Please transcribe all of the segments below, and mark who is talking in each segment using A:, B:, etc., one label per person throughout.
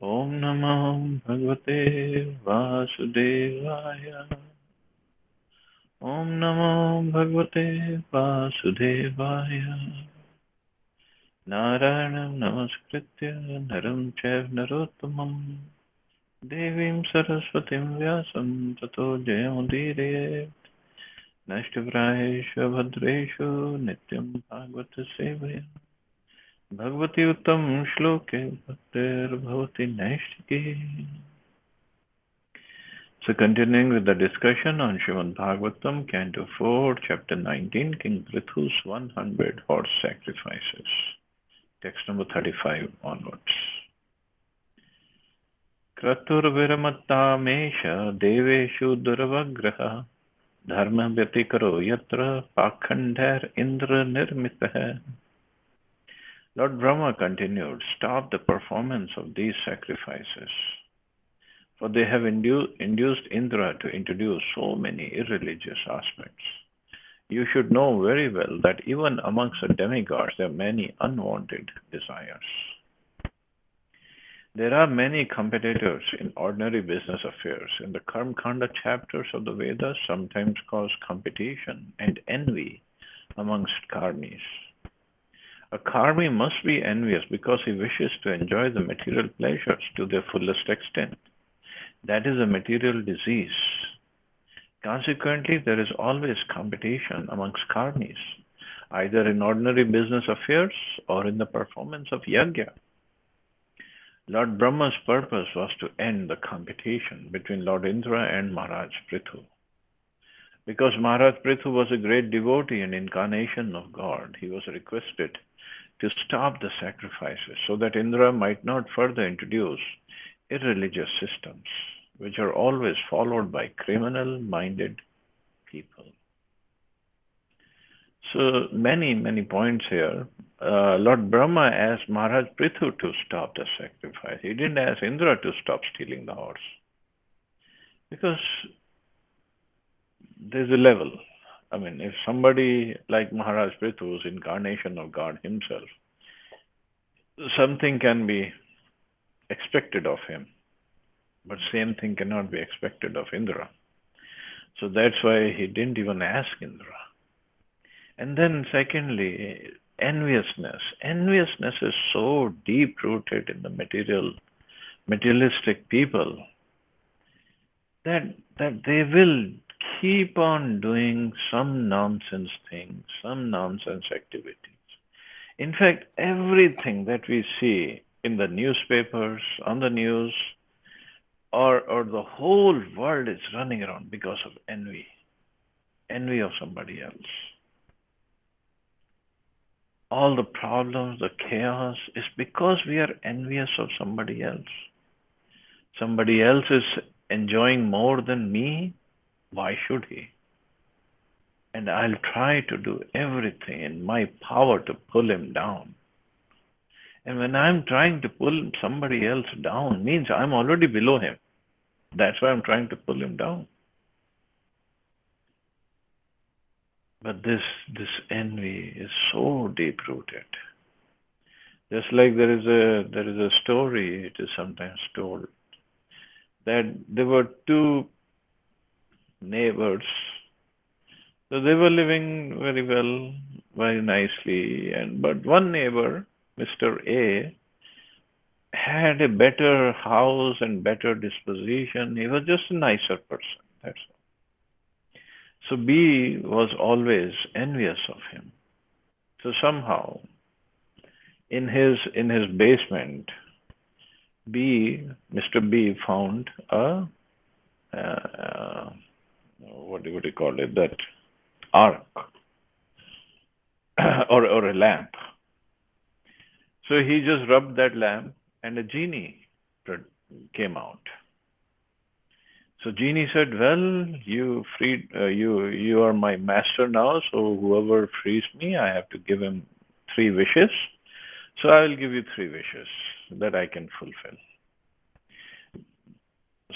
A: Om Namo Bhagavate Vasudevaya. Om Namo Bhagavate Vasudevaya. Narayanam Namaskritya Naram Chaiv Narottamam Devim Saraswatim Vyasam Tato Jayamudire Nashtavrayeshu Bhadreshu Nityam Bhagavata Sevaya Bhagavati Uttam Shloke Bhaktir Bhavati Naishtiki. So continuing with the discussion on Srimad Bhagavatam, Canto 4, Chapter 19, King Prithu's 100 horse sacrifices. Text number 35 onwards. Kratur Viramattamesha Deveshu Duravagraha Dharma Vyatikaro Yatra Pakhandhar Indra Nirmitah. Lord Brahma continued, stop the performance of these sacrifices, for they have induced Indra to introduce so many irreligious aspects. You should know very well that even amongst the demigods there are many unwanted desires. There are many competitors in ordinary business affairs. In the Karma Kanda chapters of the Vedas sometimes cause competition and envy amongst karmis. A karmi must be envious because he wishes to enjoy the material pleasures to their fullest extent. That is a material disease. Consequently, there is always competition amongst karmis, either in ordinary business affairs or in the performance of yajna. Lord Brahma's purpose was to end the competition between Lord Indra and Maharaj Prithu. Because Maharaj Prithu was a great devotee and incarnation of God, he was requested to stop the sacrifices so that Indra might not further introduce irreligious systems, which are always followed by criminal-minded people. So many points here. Lord Brahma asked Maharaj Prithu to stop the sacrifice. He didn't ask Indra to stop stealing the horse. Because there's a level. I mean, if somebody like Maharaj Prithu is incarnation of God himself, something can be expected of him. But same thing cannot be expected of Indra. So that's why he didn't even ask Indra. And then secondly, enviousness. Enviousness is so deep-rooted in the materialistic people that they will keep on doing some nonsense things, some nonsense activities. In fact, everything that we see in the newspapers, on the news, or the whole world is running around because of envy of somebody else. All the problems, the chaos is because we are envious of somebody else. Somebody else is enjoying more than me. Why should he? And I'll try to do everything in my power to pull him down. And when I'm trying to pull somebody else down, means I'm already below him. That's why I'm trying to pull him down. But this envy is so deep-rooted. Just like there is a story, it is sometimes told, that there were two neighbors. So they were living very well, very nicely, but one neighbor, Mr. A, had a better house and better disposition. He was just a nicer person. That's all. So B was always envious of him. So somehow, in his basement, Mr. B found a what do you call it? That ark or a lamp. So he just rubbed that lamp, and a genie came out. So genie said, "Well, you are my master now. So whoever frees me, I have to give him 3 wishes. So I will give you 3 wishes that I can fulfill."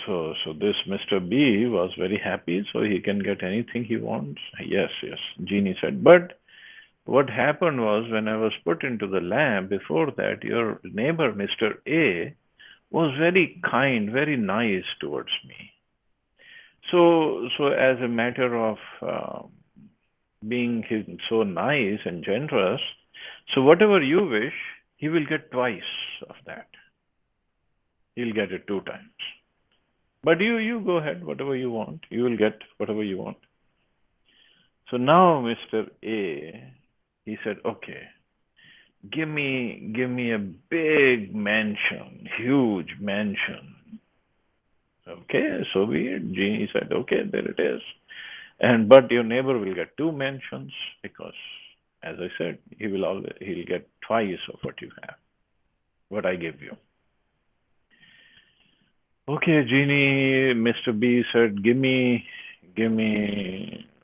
A: So this Mr. B was very happy, so he can get anything he wants. Yes, genie said. But what happened was, when I was put into the lamp, before that, your neighbor, Mr. A, was very kind, very nice towards me. So as a matter of being so nice and generous, so whatever you wish, he will get twice of that. He'll get it two times. But you go ahead, whatever you want. You will get whatever you want. So now Mr. A, he said, okay, give me a big mansion, huge mansion. Okay, so be it. Genie said, okay, there it is. But your neighbor will get two mansions because, as I said, he'll get twice of what you have, what I give you. Okay, Genie, Mr. B said, give me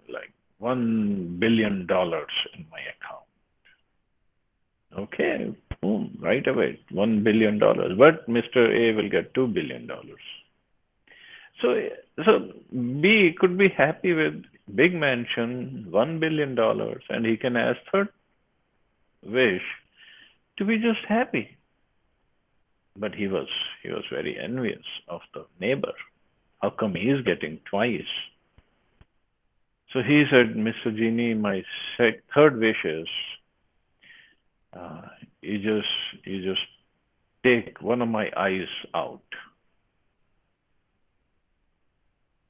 A: like $1 billion in my account. Okay, boom, right away, $1 billion. But Mr. A will get $2 billion. So, so B could be happy with big mansion, $1 billion, and he can ask third wish to be just happy. But he was very envious of the neighbor. How come he is getting twice? So he said, Mr. Genie, my third wish is you just take one of my eyes out.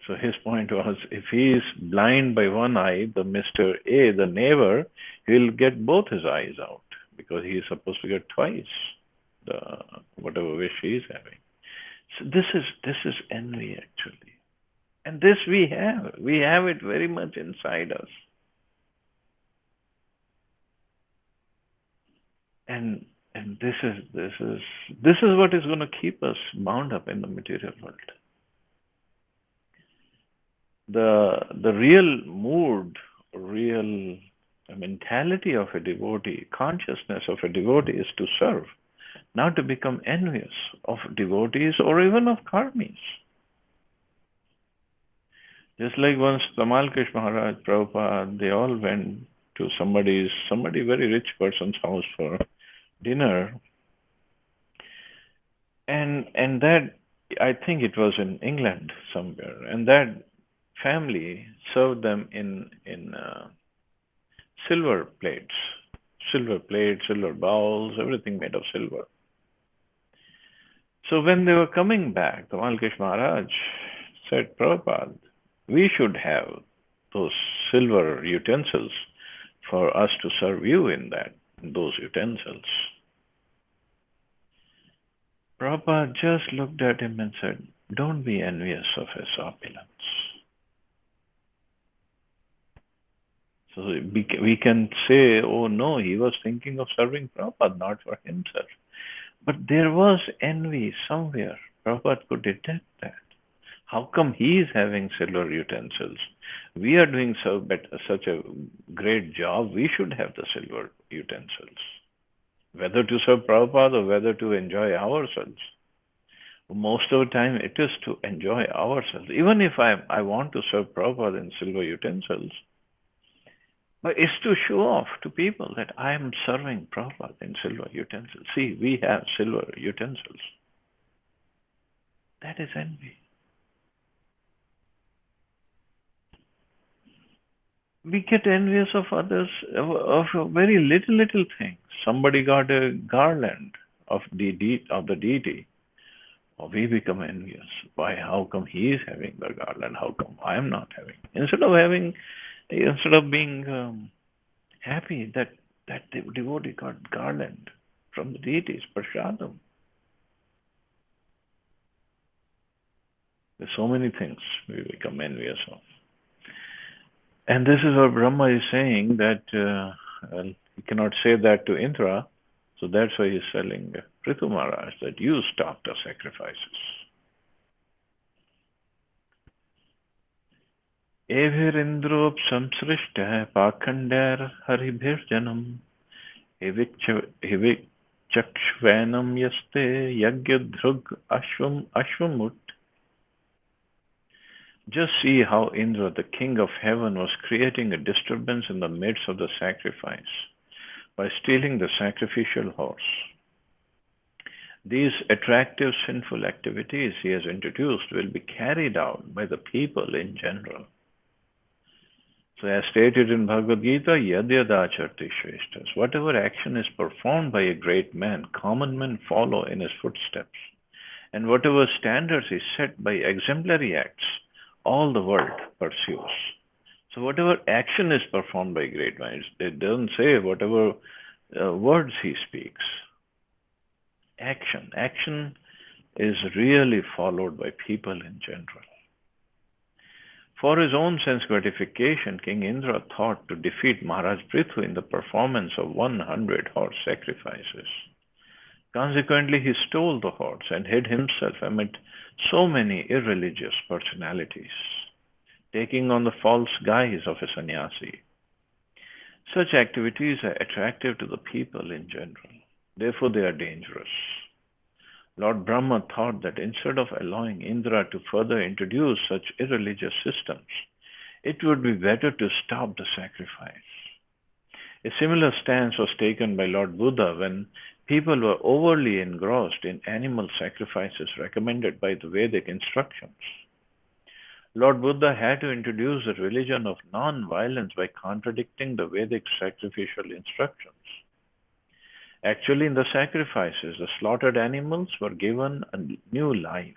A: So his point was, if he is blind by one eye, the Mr. A, the neighbor, he'll get both his eyes out because he is supposed to get twice the whatever wish he is having. So this is envy actually, and this we have it very much inside us, and this is what is going to keep us bound up in the material world. The real mood, real mentality of a devotee, consciousness of a devotee is to serve, not to become envious of devotees or even of karmis. Just like once Tamal Krish Maharaj, Prabhupada, they all went to somebody very rich person's house for dinner, and that, I think it was in England somewhere, and that family served them in silver plates, silver bowls, everything made of silver. So when they were coming back, Tamal Krish Maharaj said, Prabhupada, we should have those silver utensils for us to serve you in those utensils. Prabhupada just looked at him and said, don't be envious of his opulence. So we can say, oh no, he was thinking of serving Prabhupada, not for himself. But there was envy somewhere. Prabhupada could detect that. How come he is having silver utensils? We are doing such a great job. We should have the silver utensils. Whether to serve Prabhupada or whether to enjoy ourselves. Most of the time it is to enjoy ourselves. Even if I want to serve Prabhupada in silver utensils, but it's to show off to people that I am serving Prabhupada in silver utensils. See, we have silver utensils. That is envy. We get envious of others of very little things. Somebody got a garland of the deity, or we become envious. Why? How come he is having the garland? How come I am not having? Instead of being happy that the devotee got garland from the deities, prasadam. There's so many things we become envious of. And this is what Brahma is saying, that he cannot say that to Indra, so that's why he's telling Prithu Maharaj that you stop the sacrifices. Evirindrop samsrishta pakhandar haribhirjanam hivik chakshvanam yaste yagyadhrug ashwamut. Just see how Indra, the king of heaven, was creating a disturbance in the midst of the sacrifice by stealing the sacrificial horse. These attractive sinful activities he has introduced will be carried out by the people in general. So, as stated in Bhagavad Gita, Yadyadacharti Shreshtas, whatever action is performed by a great man, common men follow in his footsteps. And whatever standards is set by exemplary acts, all the world pursues. So, whatever action is performed by a great man, it doesn't say whatever words he speaks. Action. Action is really followed by people in general. For his own sense gratification, King Indra thought to defeat Maharaj Prithu in the performance of 100 horse sacrifices. Consequently, he stole the horse and hid himself amid so many irreligious personalities, taking on the false guise of a sannyasi. Such activities are attractive to the people in general. Therefore, they are dangerous. Lord Brahma thought that instead of allowing Indra to further introduce such irreligious systems, it would be better to stop the sacrifice. A similar stance was taken by Lord Buddha when people were overly engrossed in animal sacrifices recommended by the Vedic instructions. Lord Buddha had to introduce a religion of non-violence by contradicting the Vedic sacrificial instructions. Actually, in the sacrifices, the slaughtered animals were given a new life.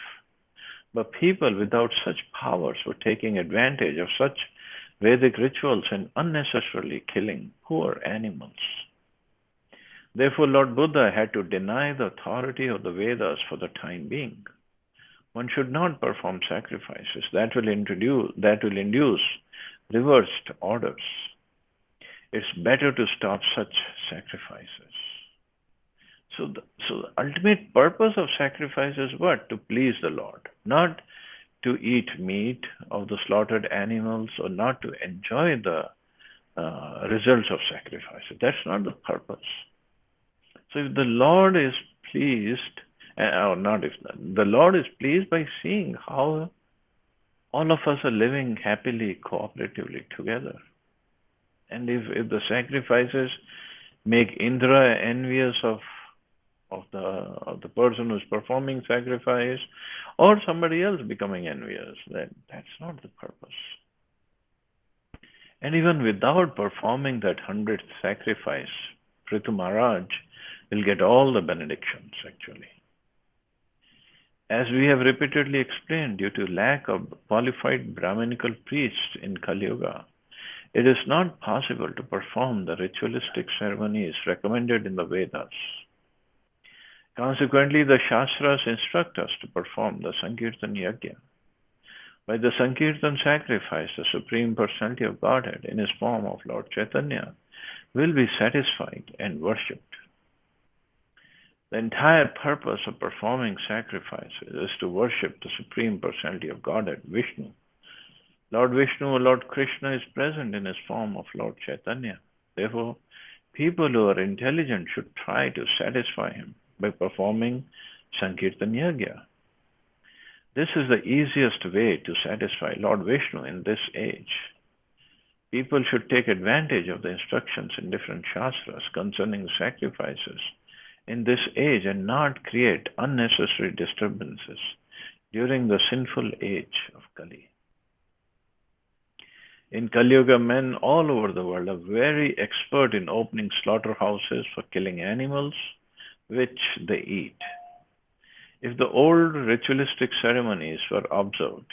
A: But people without such powers were taking advantage of such Vedic rituals and unnecessarily killing poor animals. Therefore, Lord Buddha had to deny the authority of the Vedas for the time being. One should not perform sacrifices that will induce reversed orders. It's better to stop such sacrifices. So the ultimate purpose of sacrifice is what? To please the Lord, not to eat meat of the slaughtered animals or not to enjoy the results of sacrifice. That's not the purpose. So if the Lord is pleased, or not if the Lord is pleased by seeing how all of us are living happily, cooperatively together. And if the sacrifices make Indra envious of the person who's performing sacrifice, or somebody else becoming envious, then that's not the purpose. And even without performing that 100th sacrifice, Prithu Maharaj will get all the benedictions actually. As we have repeatedly explained, due to lack of qualified Brahminical priests in Kali Yuga, it is not possible to perform the ritualistic ceremonies recommended in the Vedas. Consequently, the Shastras instruct us to perform the Sankirtan Yajna. By the Sankirtan sacrifice, the Supreme Personality of Godhead in his form of Lord Chaitanya will be satisfied and worshipped. The entire purpose of performing sacrifices is to worship the Supreme Personality of Godhead, Vishnu. Lord Vishnu or Lord Krishna is present in his form of Lord Chaitanya. Therefore, people who are intelligent should try to satisfy him by performing Sankirtan Yajna. This is the easiest way to satisfy Lord Vishnu in this age. People should take advantage of the instructions in different Shastras concerning sacrifices in this age and not create unnecessary disturbances during the sinful age of Kali. In Kali Yuga, men all over the world are very expert in opening slaughterhouses for killing animals which they eat. If the old ritualistic ceremonies were observed,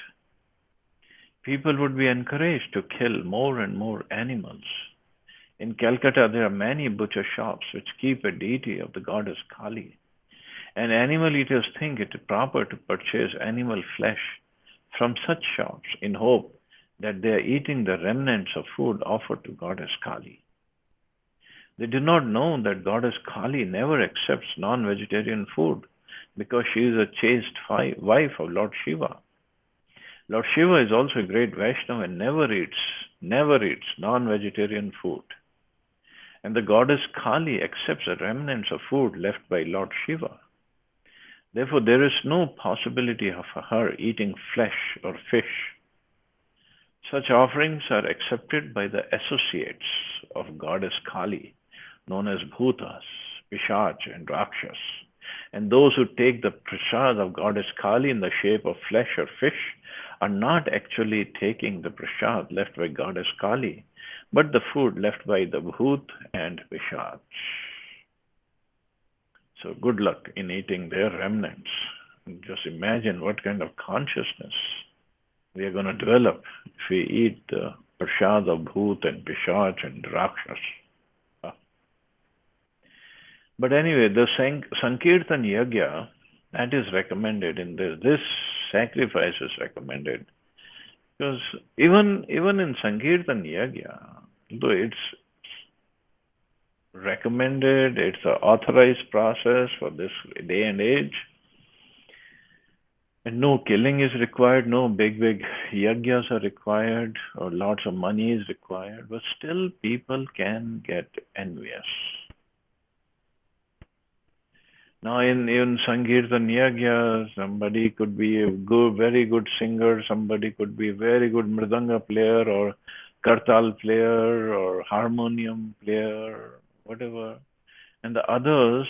A: people would be encouraged to kill more and more animals. In Calcutta, there are many butcher shops which keep a deity of the goddess Kali, and animal eaters think it proper to purchase animal flesh from such shops in hope that they are eating the remnants of food offered to goddess Kali. They do not know that goddess Kali never accepts non-vegetarian food because she is a chaste wife of Lord Shiva. Lord Shiva is also a great Vaishnava and never eats non-vegetarian food. And the goddess Kali accepts the remnants of food left by Lord Shiva. Therefore, there is no possibility of her eating flesh or fish. Such offerings are accepted by the associates of goddess Kali, known as Bhutas, Pishach, and Rakshas. And those who take the prasad of goddess Kali in the shape of flesh or fish are not actually taking the prasad left by goddess Kali, but the food left by the Bhut and Pishach. So good luck in eating their remnants. Just imagine what kind of consciousness we are going to develop if we eat the prasad of Bhut and Pishach and Rakshas. But anyway, the Sankirtan Yagya, that is recommended in this sacrifice is recommended. Because even in Sankirtan Yagya, though it's recommended, it's an authorized process for this day and age, and no killing is required, no big yagyas are required, or lots of money is required, but still people can get envious. Now in Sankirtan Yagya, somebody could be a very good singer, somebody could be a very good mridanga player or kartal player or harmonium player, whatever. And the others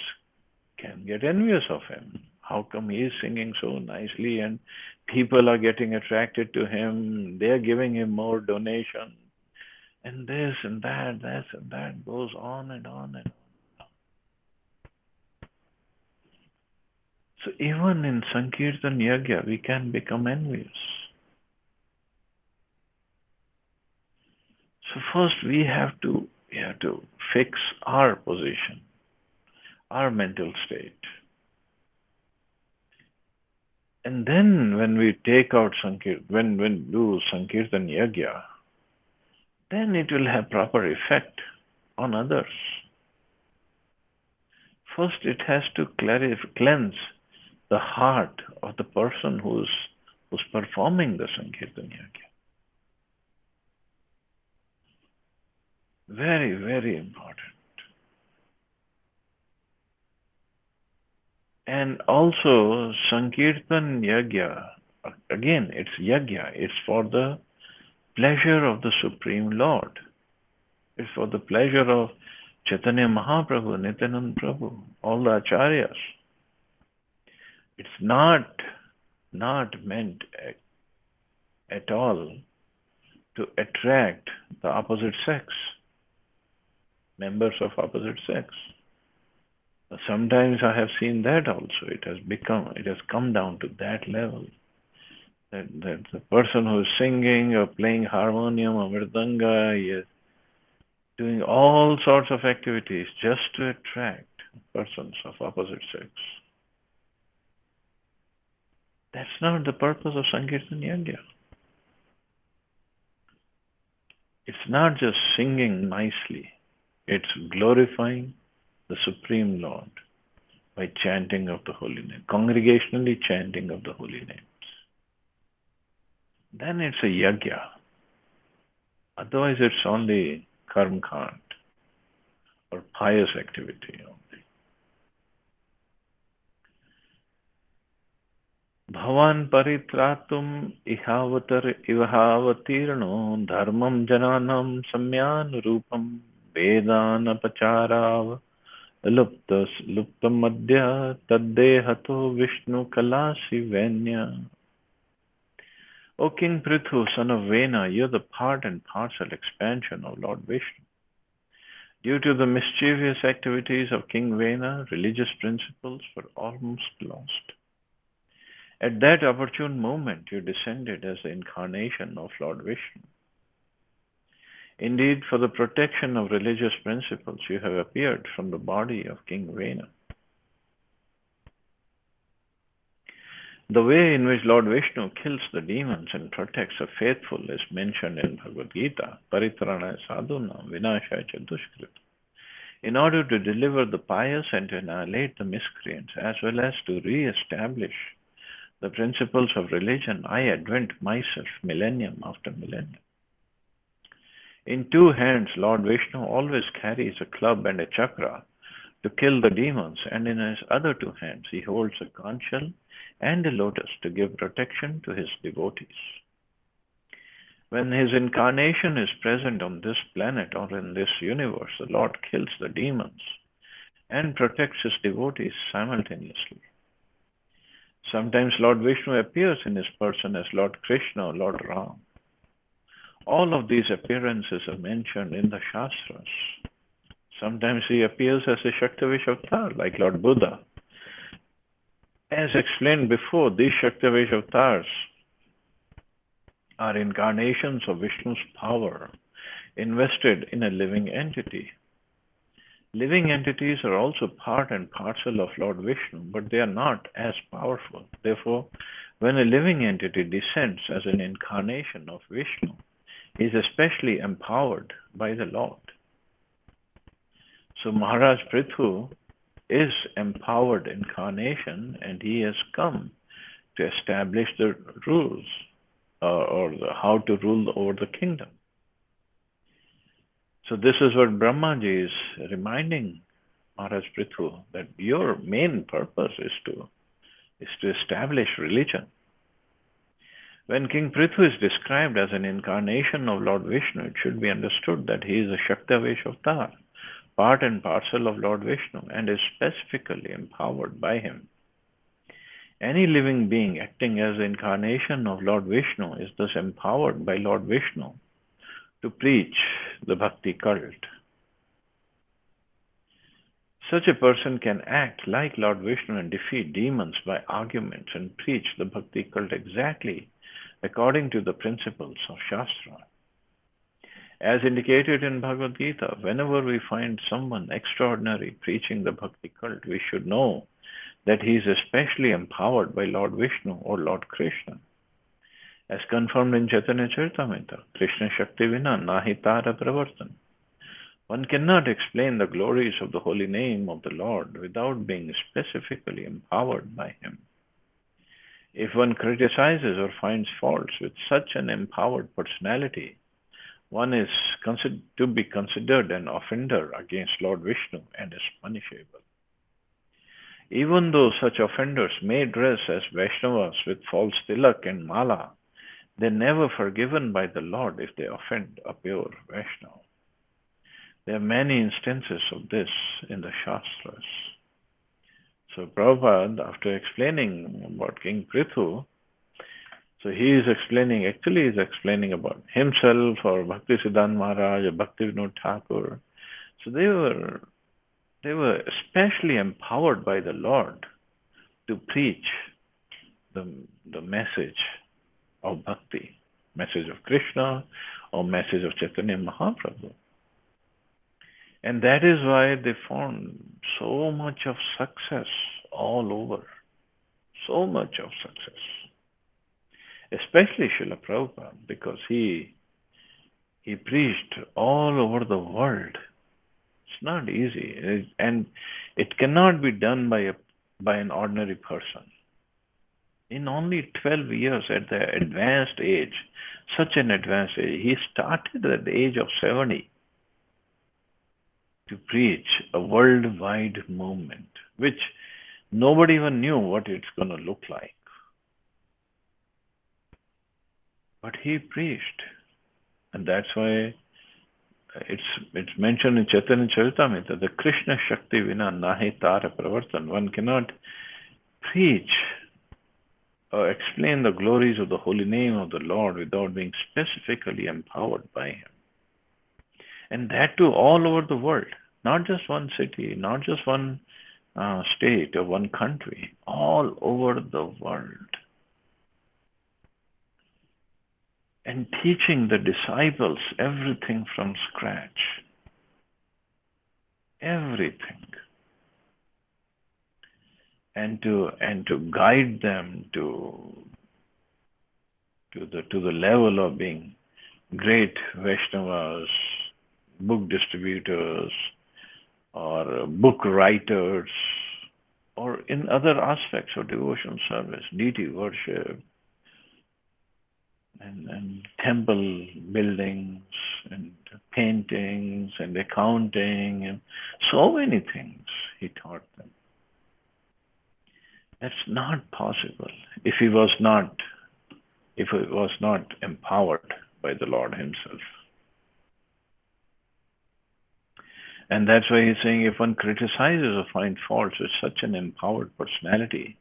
A: can get envious of him. How come he is singing so nicely and people are getting attracted to him, they're giving him more donation, and this and that goes on and on and on. So even in Sankirtan Yagya, we can become envious. So first we have to fix our position, our mental state. And then when we take out when do Sankirtan Yagya, then it will have proper effect on others. First it has to cleanse the heart of the person who's performing the Sankirtan Yagya. Very, very important. And also Sankirtan Yagya, again it's Yagya, it's for the pleasure of the Supreme Lord. It's for the pleasure of Chaitanya Mahaprabhu, Nityananda Prabhu, all the Acharyas. It's not meant at all to attract the opposite sex, members of opposite sex. Sometimes I have seen that also. It has come down to that level. That the person who is singing or playing harmonium or mridanga is doing all sorts of activities just to attract persons of opposite sex. That's not the purpose of Sankirtan Yagya. It's not just singing nicely. It's glorifying the Supreme Lord by chanting of the holy name, congregationally chanting of the holy names. Then it's a yagya. Otherwise it's only karma kand or pious activity only. Bhavan paritratum ivavatirno dharmam jananam samyan rupam vedanapacharav luptamadya taddehato vishnu kalasi venya. O King Prithu, son of Vena, you are the part and parcel expansion of Lord Vishnu. Due to the mischievous activities of King Vena, religious principles were almost lost. At that opportune moment, you descended as the incarnation of Lord Vishnu. Indeed, for the protection of religious principles, you have appeared from the body of King Vena. The way in which Lord Vishnu kills the demons and protects the faithful is mentioned in Bhagavad Gita, Paritrana sadhuna vinashaya dushkrita. In order to deliver the pious and to annihilate the miscreants, as well as to re-establish the principles of religion, I advent myself millennium after millennium. In two hands, Lord Vishnu always carries a club and a chakra to kill the demons, and in his other two hands he holds a conch shell and a lotus to give protection to his devotees. When his incarnation is present on this planet or in this universe, the Lord kills the demons and protects his devotees simultaneously. Sometimes Lord Vishnu appears in his person as Lord Krishna or Lord Ram. All of these appearances are mentioned in the Shastras. Sometimes he appears as a Shaktavish avatar, like Lord Buddha. As explained before, these Shaktavish avatars are incarnations of Vishnu's power invested in a living entity. Living entities are also part and parcel of Lord Vishnu, but they are not as powerful. Therefore, when a living entity descends as an incarnation of Vishnu, he is especially empowered by the Lord. So Maharaj Prithu is empowered incarnation, and he has come to establish the rules how to rule over the kingdom. So this is what Brahmaji is reminding Maharaj Prithu, that your main purpose is to establish religion. When King Prithu is described as an incarnation of Lord Vishnu, it should be understood that he is a Shaktavesh avatar, part and parcel of Lord Vishnu, and is specifically empowered by him. Any living being acting as the incarnation of Lord Vishnu is thus empowered by Lord Vishnu to preach the bhakti cult. Such a person can act like Lord Vishnu and defeat demons by arguments and preach the bhakti cult exactly according to the principles of Shastra. As indicated in Bhagavad Gita, whenever we find someone extraordinary preaching the bhakti cult, we should know that he is especially empowered by Lord Vishnu or Lord Krishna. As confirmed in Chaitanya Charitamrita, Krishna Shakti Vina Nahi Tara Pravartan. One cannot explain the glories of the holy name of the Lord without being specifically empowered by him. If one criticizes or finds faults with such an empowered personality, one is to be considered an offender against Lord Vishnu and is punishable. Even though such offenders may dress as Vaishnavas with false tilak and mala, they are never forgiven by the Lord if they offend a pure Vaishnava. There are many instances of this in the Shastras. So Prabhupada, after explaining about King Prithu, so he is explaining about himself or Bhakti Siddhanta Maharaj or Bhakti Vinod Thakur. So they were especially empowered by the Lord to preach the message of bhakti, message of Krishna or message of Chaitanya Mahaprabhu. And that is why they found so much of success all over. So much of success. Especially Srila Prabhupada, because he preached all over the world. It's not easy. And it cannot be done by an ordinary person. In only 12 years at the advanced age, such an advanced age, he started at the age of 70 to preach a worldwide movement, which nobody even knew what it's going to look like. But he preached. And that's why it's mentioned in Chaitanya Charitamrita, the Krishna Shakti Vina Nahi Tara Pravartan. One cannot preach or explain the glories of the holy name of the Lord without being specifically empowered by him. And that too all over the world, not just one city, not just one state or one country, all over the world. And teaching the disciples everything from scratch. Everything. And to guide them to the level of being great Vaishnavas, book distributors, or book writers, or in other aspects of devotional service, deity worship, and temple buildings, and paintings, and accounting, and so many things he taught them. That's not possible if he was not empowered by the Lord himself. And that's why he's saying if one criticizes or finds faults with such an empowered personality,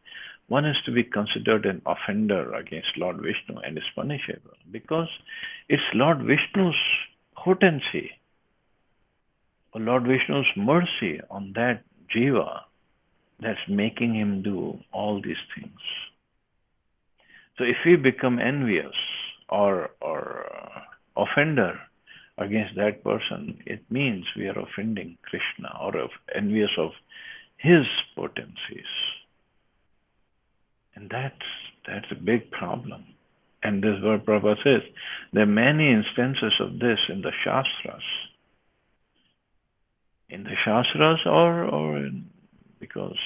A: one is to be considered an offender against Lord Vishnu and is punishable because it's Lord Vishnu's potency or Lord Vishnu's mercy on that jiva that's making him do all these things. So if we become envious or offender against that person, it means we are offending Krishna or envious of his potencies. And that's a big problem. And this is what Prabhupada says. There are many instances of this in the Shastras. In the Shastras because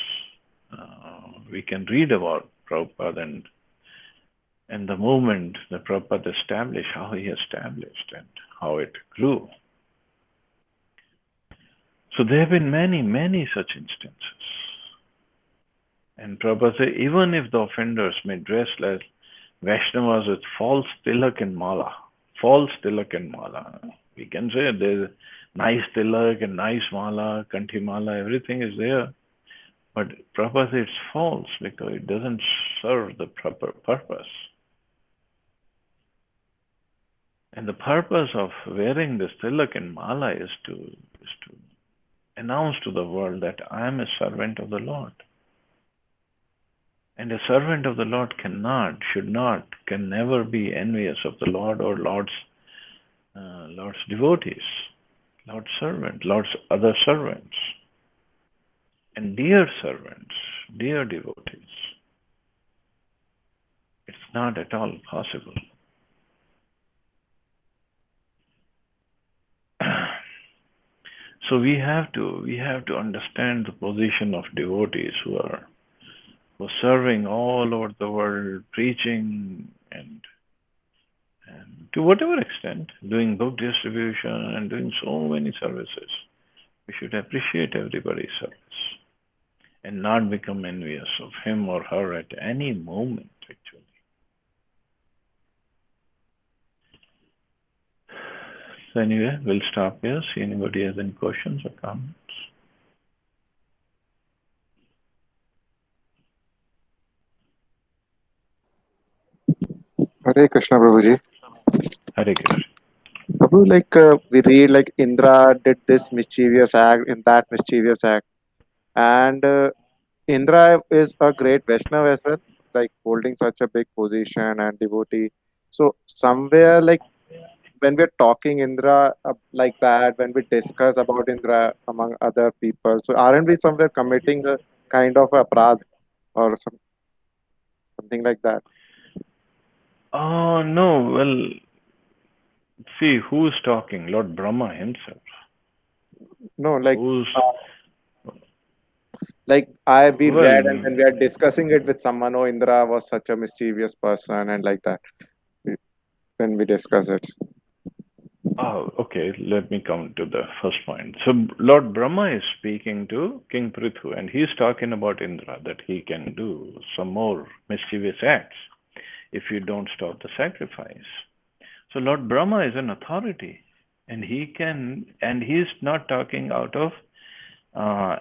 A: we can read about Prabhupada and the movement that Prabhupada established, how he established and how it grew. So there have been many, many such instances. And Prabhupada said, even if the offenders may dress as Vaishnavas with false tilak and mala, we can say there's nice tilak and nice mala, kanthi mala, everything is there. But Prabhupada said it's false because it doesn't serve the proper purpose. And the purpose of wearing this tilak and mala is to announce to the world that I am a servant of the Lord. And a servant of the Lord can never be envious of the Lord or Lord's devotees, Lord's servant, Lord's other servants, and dear servants, dear devotees. It's not at all possible. So we have to understand the position of devotees who are serving all over the world, preaching and to whatever extent, doing book distribution and doing so many services. We should appreciate everybody's service and not become envious of him or her at any moment, actually. So anyway, we'll stop here. See anybody has any questions or comments.
B: Hare Krishna, Prabhuji.
A: Hare Krishna.
B: Prabhu, we read like Indra did this mischievous act in that mischievous act, and Indra is a great Vaishnava as well, like holding such a big position and devotee. So somewhere, like when we're talking Indra like that, when we discuss about Indra among other people, so aren't we somewhere committing a kind of aparadh or something like that?
A: Oh, no. Well, see, who's talking? Lord Brahma himself.
B: No,
A: Who's,
B: like we read and
A: well,
B: then we are discussing it with someone. Oh, Indra was such a mischievous person, and like that. Then we discuss it.
A: oh, okay. Let me come to the first point. So, Lord Brahma is speaking to King Prithu, and he's talking about Indra, that he can do some more mischievous acts if you don't stop the sacrifice. So, Lord Brahma is an authority, and he's not talking out of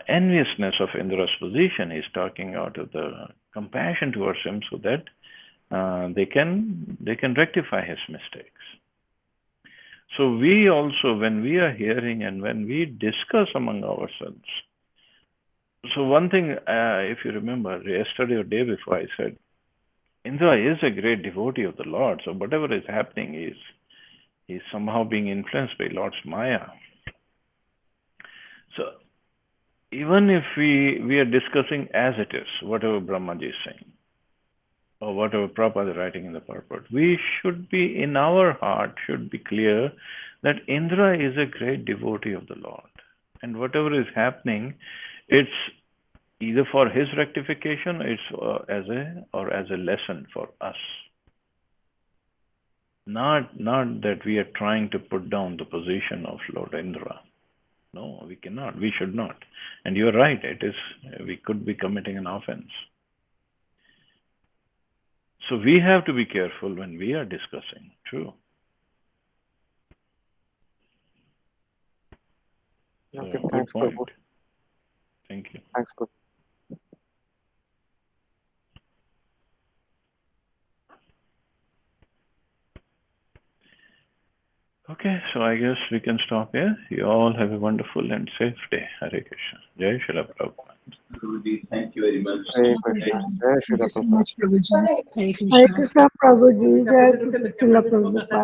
A: enviousness of Indra's position. He's talking out of the compassion towards him so that they can rectify his mistakes. So we also, when we are hearing and when we discuss among ourselves, so one thing, if you remember, yesterday or day before, I said, Indra is a great devotee of the Lord. So whatever is happening, he's somehow being influenced by Lord's Maya. So even if we are discussing as it is, whatever Brahmaji is saying, or whatever Prabhupada is writing in the purport, we should be, in our heart, should be clear that Indra is a great devotee of the Lord. And whatever is happening, it's either for his rectification, it's as a lesson for us. Not that we are trying to put down the position of Lord Indra. No, we cannot. We should not. And you're right. We could be committing an offense. So we have to be careful when we are discussing. True.
B: Okay,
A: Good
B: thanks, Prabhu.
A: point. Thank you.
B: Thanks, Prabhu.
A: Okay, so I guess we can stop here. You all have a wonderful and safe day. Hare Krishna. Jai Shri Prabhupada.
C: Guruji, thank you very much.
B: Hare Krishna. Jai Shri
D: Thank you so
B: Prabhupada.
D: much, Prabhuji.
E: Hare
D: Hare
E: Krishna.
D: Krishna, Prabhuji. Jai Krishna, Prabhupada.